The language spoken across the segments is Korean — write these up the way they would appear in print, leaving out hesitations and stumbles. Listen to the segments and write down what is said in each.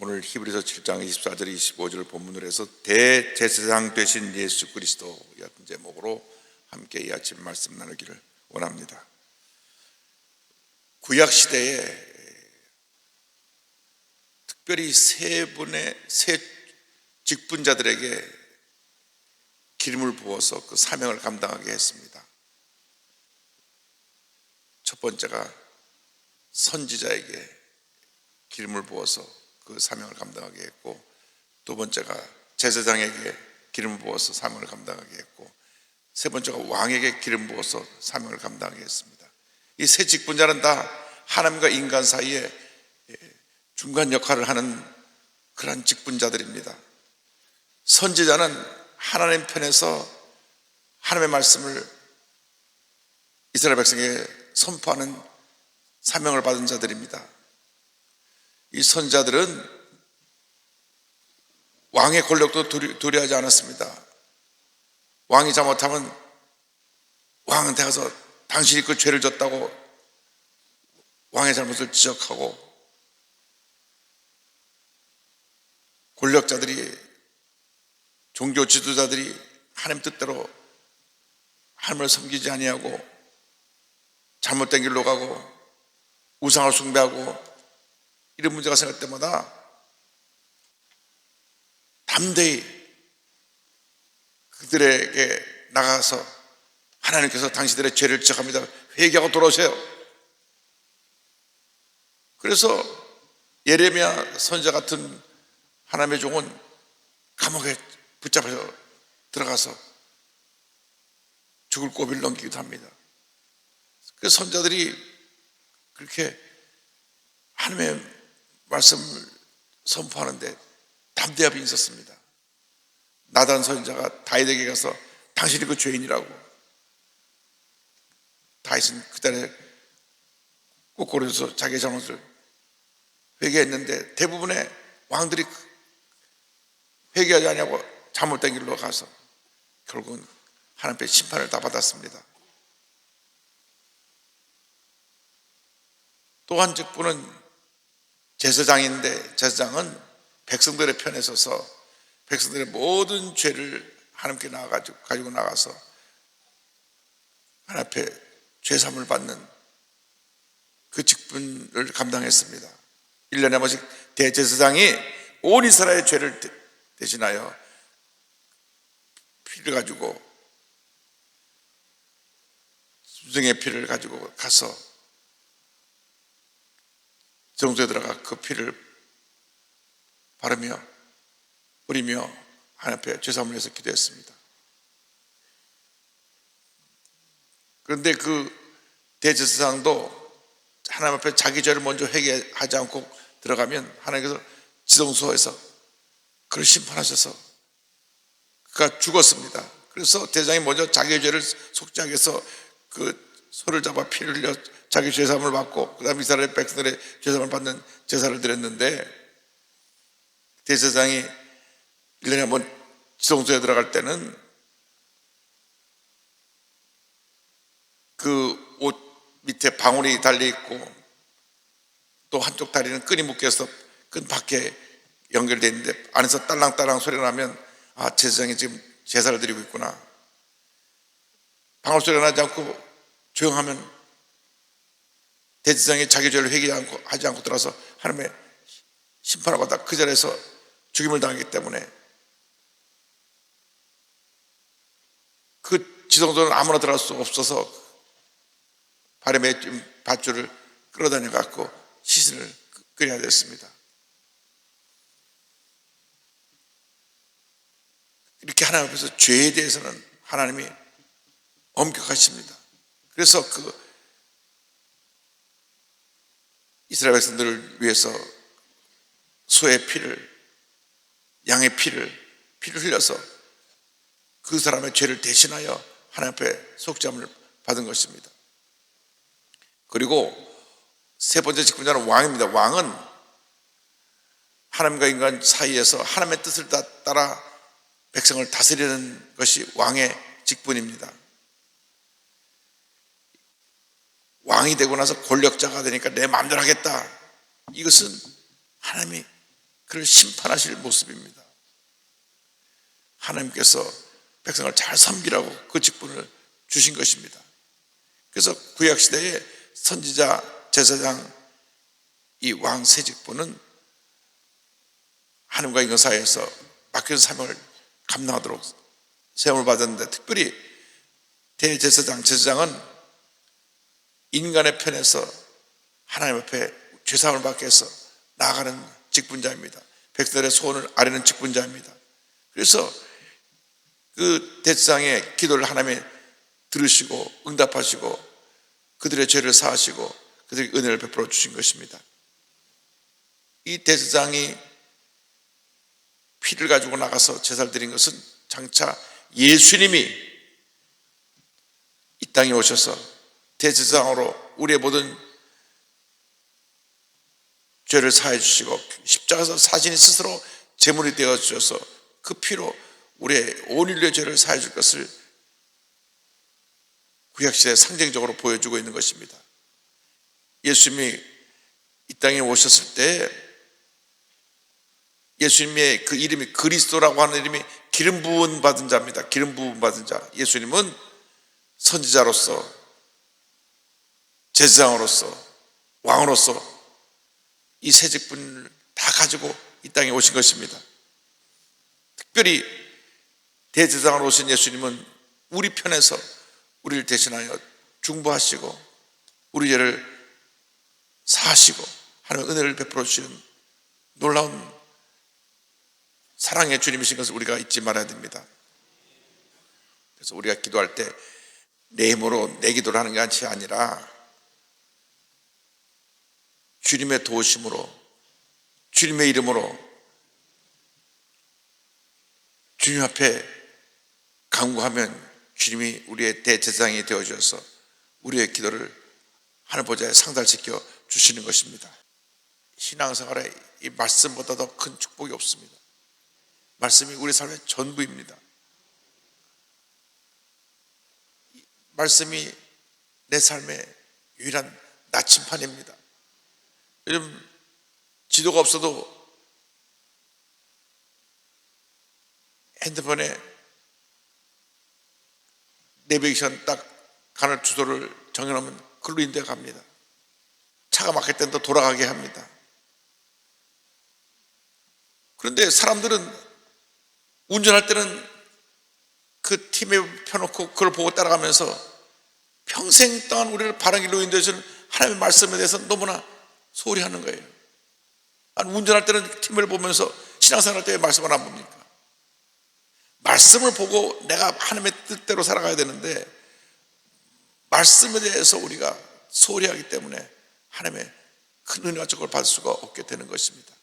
오늘 히브리서 7장 24절 25절 본문으로 해서 대제사장 되신 예수 그리스도 같은 제목으로 함께 이 아침 말씀 나누기를 원합니다. 구약 시대에 특별히 세 직분자들에게 기름을 부어서 그 사명을 감당하게 했습니다. 첫 번째가 선지자에게 기름을 부어서 그 사명을 감당하게 했고, 두 번째가 제사장에게 기름을 부어서 사명을 감당하게 했고, 세 번째가 왕에게 기름 부어서 사명을 감당하게 했습니다. 이 세 직분자는 다 하나님과 인간 사이에 중간 역할을 하는 그런 직분자들입니다. 선지자는 하나님 편에서 하나님의 말씀을 이스라엘 백성에게 선포하는 사명을 받은 자들입니다. 이 선지자들은 왕의 권력도 두려워하지 않았습니다. 왕이 잘못하면 왕한테 가서 당신이 그 죄를 졌다고 왕의 잘못을 지적하고, 권력자들이, 종교 지도자들이 하나님 뜻대로 하나님을 섬기지 아니하고 잘못된 길로 가고 우상을 숭배하고 이런 문제가 생길 때마다 담대히 그들에게 나가서 하나님께서 당신들의 죄를 지적합니다. 회개하고 돌아오세요. 그래서 예레미야 선지자 같은 하나님의 종은 감옥에 붙잡혀서 들어가서 죽을 고비를 넘기기도 합니다. 그래서 선지자들이 그렇게 하나님의 말씀을 선포하는데 담대함이 있었습니다. 나단 선지자가 다윗에게 가서 당신이 그 죄인이라고, 다윗은 그날에 꼬꾸라져서 자기의 잘못을 회개했는데 대부분의 왕들이 회개하지 않냐고 잘못된 길로 가서 결국은 하나님의 심판을 다 받았습니다. 또 한 직분은 제사장인데, 제사장은 백성들의 편에 서서 백성들의 모든 죄를 하나님께 가지고 나가서 하나님 앞에 죄사함을 받는 그 직분을 감당했습니다. 1년에 한 번씩 대제사장이 온 이스라엘의 죄를 대신하여 피를 가지고, 짐승의 피를 가지고 가서 지성소에 들어가 그 피를 바르며 뿌리며 하나님 앞에 죄사함을 위해서 기도했습니다. 그런데 그 대제사장도 하나님 앞에 자기 죄를 먼저 회개하지 않고 들어가면 하나님께서 지성소에서 그를 심판하셔서 그가 죽었습니다. 그래서 대장이 먼저 자기의 죄를 속죄하기 위해서 그 소를 잡아 피를 흘려 자기 죄사함을 받고, 그 다음에 이스라엘 백성들의 죄사함을 받는 제사를 드렸는데, 대제사장이 1년에 한 번 지성소에 들어갈 때는 그 옷 밑에 방울이 달려있고 또 한쪽 다리는 끈이 묶여서 끈 밖에 연결되어 있는데 안에서 딸랑딸랑 소리가 나면 제사장이 지금 제사를 드리고 있구나. 방울 소리가 나지 않고 조용하면 대제사장이 자기 죄를 회개하지 않고 들어서 하나님의 심판을 받아 그 자리에서 죽임을 당하기 때문에 그 지성소는 아무나 들어갈 수 없어서 발에 맺힌 밧줄을 끌어다녀 갖고 시신을 끓여야 됐습니다. 이렇게 하나님 앞에서 죄에 대해서는 하나님이 엄격하십니다. 그래서 그 이스라엘 백성들을 위해서 소의 피를, 양의 피를 흘려서 그 사람의 죄를 대신하여 하나님 앞에 속죄함을 받은 것입니다. 그리고 세 번째 직분자는 왕입니다. 왕은 하나님과 인간 사이에서 하나님의 뜻을 따라 백성을 다스리는 것이 왕의 직분입니다. 왕이 되고 나서 권력자가 되니까 내 마음대로 하겠다, 이것은 하나님이 그를 심판하실 모습입니다. 하나님께서 백성을 잘 섬기라고 그 직분을 주신 것입니다. 그래서 구약시대에 선지자, 제사장, 이 왕 세 직분은 하나님과 인간 사이에서 맡겨진 사명을 감당하도록 세움을 받았는데, 특별히 대제사장, 제사장은 인간의 편에서 하나님 앞에 죄사함을 받기 위해서 나아가는 직분자입니다. 백성들의 소원을 아뢰는 직분자입니다. 그래서 그 대제사장의 기도를 하나님이 들으시고 응답하시고 그들의 죄를 사하시고 그들에게 은혜를 베풀어 주신 것입니다. 이 대제사장이 피를 가지고 나가서 제사를 드린 것은 장차 예수님이 이 땅에 오셔서 대제사장으로 우리의 모든 죄를 사해 주시고 십자가에서 사신이 스스로 제물이 되어 주셔서 그 피로 우리의 온 인류의 죄를 사해 줄 것을 구약시대에 상징적으로 보여주고 있는 것입니다. 예수님이 이 땅에 오셨을 때 예수님의 그 이름이 그리스도라고 하는 이름이 기름 부은 받은 자입니다. 기름 부은 받은 자. 예수님은 선지자로서, 제사장으로서, 왕으로서 이 세 직분을 다 가지고 이 땅에 오신 것입니다. 특별히 대제사장으로 오신 예수님은 우리 편에서 우리를 대신하여 중보하시고 우리 죄를 사하시고 하나님의 은혜를 베풀어 주시는 놀라운 사랑의 주님이신 것을 우리가 잊지 말아야 됩니다. 그래서 우리가 기도할 때 내 힘으로 내 기도를 하는 것이 아니라 주님의 도우심으로, 주님의 이름으로 주님 앞에 간구하면 주님이 우리의 대제사장이 되어주셔서 우리의 기도를 하늘 보좌에 상달시켜 주시는 것입니다. 신앙생활에 이 말씀보다 더 큰 축복이 없습니다. 말씀이 우리 삶의 전부입니다. 말씀이 내 삶의 유일한 나침판입니다. 요즘 지도가 없어도 핸드폰에 내비게이션 딱 가는 주소를 정해놓으면 그걸로 인도해 갑니다. 차가 막힐 때는 또 돌아가게 합니다. 그런데 사람들은 운전할 때는 그 팀에 펴놓고 그걸 보고 따라가면서 평생 동안 우리를 바른 길로 인도해주는 하나님의 말씀에 대해서 너무나 소홀히 하는 거예요. 운전할 때는 팀을 보면서 신앙생활 때 왜 말씀을 안 봅니까? 말씀을 보고 내가 하나님의 뜻대로 살아가야 되는데 말씀에 대해서 우리가 소홀히 하기 때문에 하나님의 큰 은혜와 축복을 받을 수가 없게 되는 것입니다.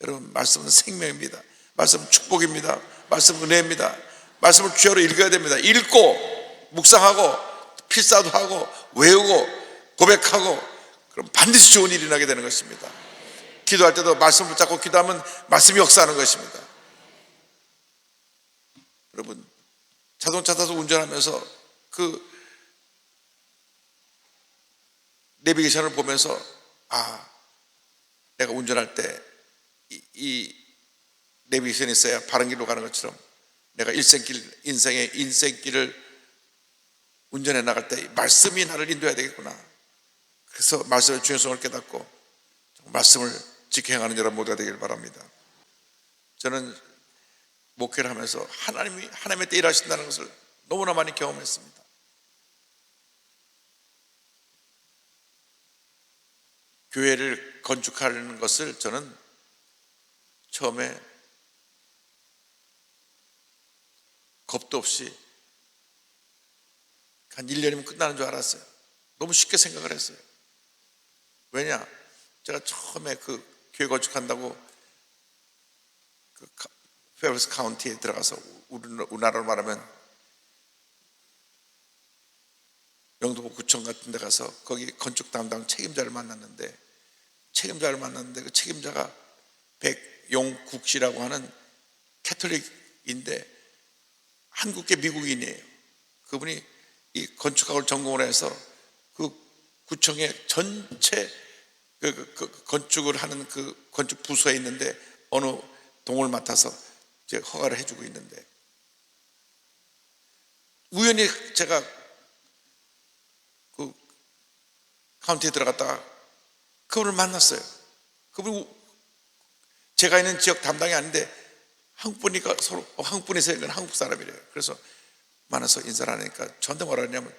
여러분, 말씀은 생명입니다. 말씀은 축복입니다. 말씀은 은혜입니다. 말씀을 주야로 읽어야 됩니다. 읽고 묵상하고 필사도 하고 외우고 고백하고 그럼 반드시 좋은 일이 나게 되는 것입니다. 기도할 때도 말씀을 붙잡고 기도하면 말씀이 역사하는 것입니다. 여러분, 자동차 타서 운전하면서 그 내비게이션을 보면서 내가 운전할 때 이 내비게이션이 있어야 바른 길로 가는 것처럼 내가 인생의 인생길을 운전해 나갈 때 말씀이 나를 인도해야 되겠구나. 그래서 말씀의 중요성을 깨닫고 말씀을 지켜 행하는 여러분 모두가 되길 바랍니다. 저는 목회를 하면서 하나님의 때 일하신다는 것을 너무나 많이 경험했습니다. 교회를 건축하는 것을 저는 처음에 겁도 없이 한 1년이면 끝나는 줄 알았어요. 너무 쉽게 생각을 했어요. 왜냐? 제가 처음에 그 교회 건축한다고 그 페어스 카운티에 들어가서 우리나라로 말하면 영등포 구청 같은 데 가서 거기 건축 담당 책임자를 만났는데 그 책임자가 백용국 씨라고 하는 캐톨릭인데 한국계 미국인이에요. 그분이 이 건축학을 전공을 해서 그 구청의 전체 그 건축을 하는 그 건축 부서에 있는데 어느 동을 맡아서 이제 허가를 해주고 있는데, 우연히 제가 그 카운티에 들어갔다가 그분을 만났어요. 그분이 제가 있는 지역 담당이 아닌데 한국분이니까 서로 한국분이세요? 이건 한국 사람이래요. 그래서 만나서 인사를 하니까 저한테 뭐라 하냐면,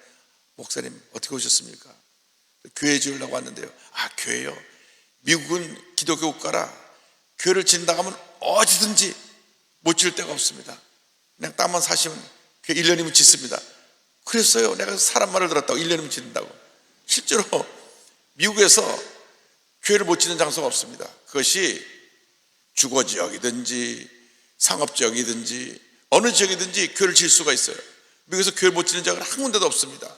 목사님 어떻게 오셨습니까? 교회 지으려고 왔는데요. 아, 교회요? 미국은 기독교 국가라 교회를 짓는다고 하면 어디든지 못 지을 데가 없습니다. 그냥 땅만 사시면 교회 1년이면 짓습니다. 그랬어요. 내가 사람 말을 들었다고 1년이면 짓는다고. 실제로 미국에서 교회를 못 짓는 장소가 없습니다. 그것이 주거지역이든지 상업지역이든지 어느 지역이든지 교회를 지을 수가 있어요. 미국에서 교회를 못 짓는 지역은 한 군데도 없습니다.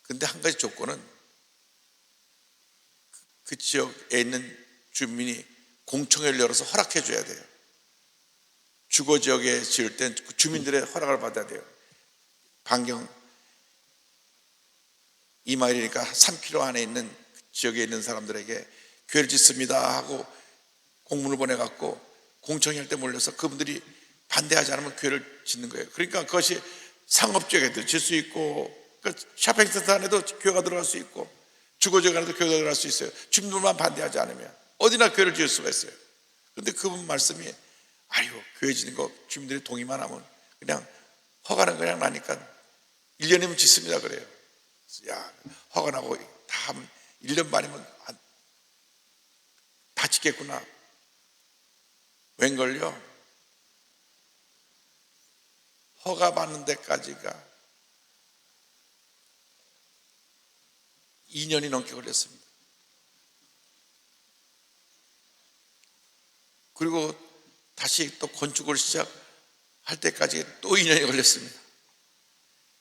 근데 한 가지 조건은 그 지역에 있는 주민이 공청회를 열어서 허락해 줘야 돼요. 주거지역에 지을 땐 주민들의 허락을 받아야 돼요. 반경 2마일이니까 3km 안에 있는 지역에 있는 사람들에게 교회를 짓습니다 하고 공문을 보내갖고 공청회 할 때 몰려서 그분들이 반대하지 않으면 교회를 짓는 거예요. 그러니까 그것이 상업지역에도 질 수 있고, 쇼핑센터 안에도 교회가 들어갈 수 있고, 주거지역 안에도 교회가 들어갈 수 있어요. 주민들만 반대하지 않으면 어디나 교회를 지을 수가 있어요. 그런데 그분 말씀이, 아유, 교회 짓는 거 주민들이 동의만 하면 그냥 허가는 그냥 나니까 1년이면 짓습니다 그래요. 야, 허가 나고 다 하면 1년 반이면 다 짓겠구나. 웬걸요? 허가 받는 데까지가 2년이 넘게 걸렸습니다. 그리고 다시 또 건축을 시작할 때까지 또 2년이 걸렸습니다.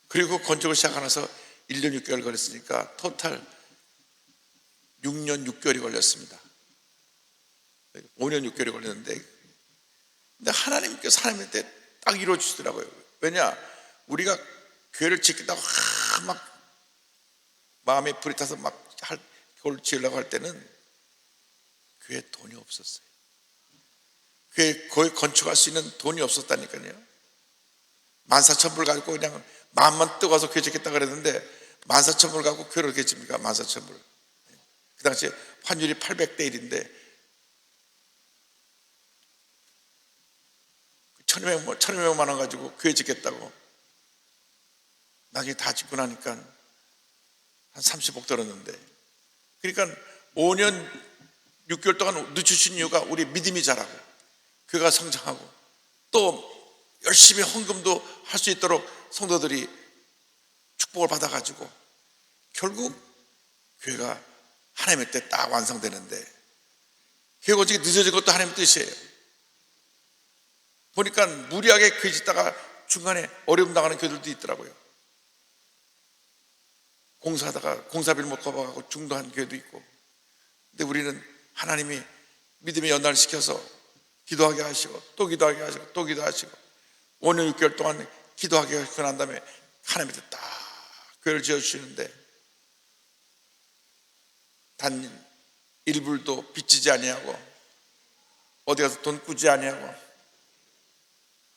그리고 건축을 시작하면서 1년 6개월 걸렸으니까 토탈 6년 6개월이 걸렸습니다. 5년 6개월이 걸렸는데, 근데 하나님께서 하나님 때 딱 이루어 주시더라고요. 왜냐? 우리가 교회를 짓겠다고 막 마음에 불이 타서 막 그걸 지으려고 할 때는 교회에 돈이 없었어요. 교회에 거의 건축할 수 있는 돈이 없었다니까요. 14,000불 가지고 그냥 마음만 뜨거워서 교회 짓겠다 그랬는데 14,000불 갖고 교회를 어떻게 짓니까? 14,000불. 그 당시에 환율이 800대 1인데 1,200만 원 가지고 교회 짓겠다고 나중에 다 짓고 나니까 한 30억 들었는데, 그러니까 5년 6개월 동안 늦추신 이유가 우리 믿음이 자라고 교회가 성장하고 또 열심히 헌금도 할 수 있도록 성도들이 축복을 받아가지고 결국 교회가 하나님의 때 딱 완성되는데, 교회가 어떻게 늦어진 것도 하나님의 뜻이에요. 보니까 무리하게 교회 짓다가 중간에 어려움 당하는 교회들도 있더라고요. 공사하다가 공사비를 못 갚아가고 중도한 교회도 있고. 근데 우리는 하나님이 믿음의 연단을 시켜서 기도하게 하시고 또 기도하게 하시고 또 기도하시고 5년 6개월 동안 기도하게 하시고 난 다음에 하나님한테 딱 교회를 지어주시는데, 단 1불도 빚지지 아니하고 어디 가서 돈 꾸지 아니하고,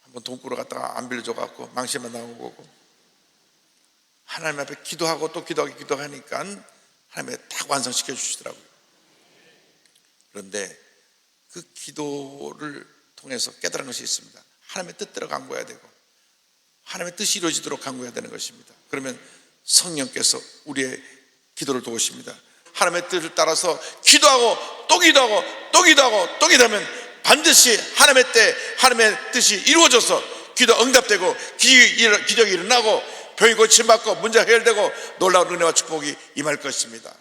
한번 돈 꾸러 갔다가 안 빌려줘갖고 망신만 나오고 오고, 하나님 앞에 기도하고 또 기도하니까 하나님이 딱 완성시켜 주시더라고요. 그런데 그 기도를 통해서 깨달은 것이 있습니다. 하나님의 뜻대로 간구해야 되고 하나님의 뜻이 이루어지도록 간구해야 되는 것입니다. 그러면 성령께서 우리의 기도를 도우십니다. 하나님의 뜻을 따라서 기도하고 또 기도하고 또 기도하고 또 기도하면 반드시 하나님의 때 하나님의 뜻이 이루어져서 기도 응답되고 기적이 일어나고 병이 고침받고 문제가 해결되고 놀라운 은혜와 축복이 임할 것입니다.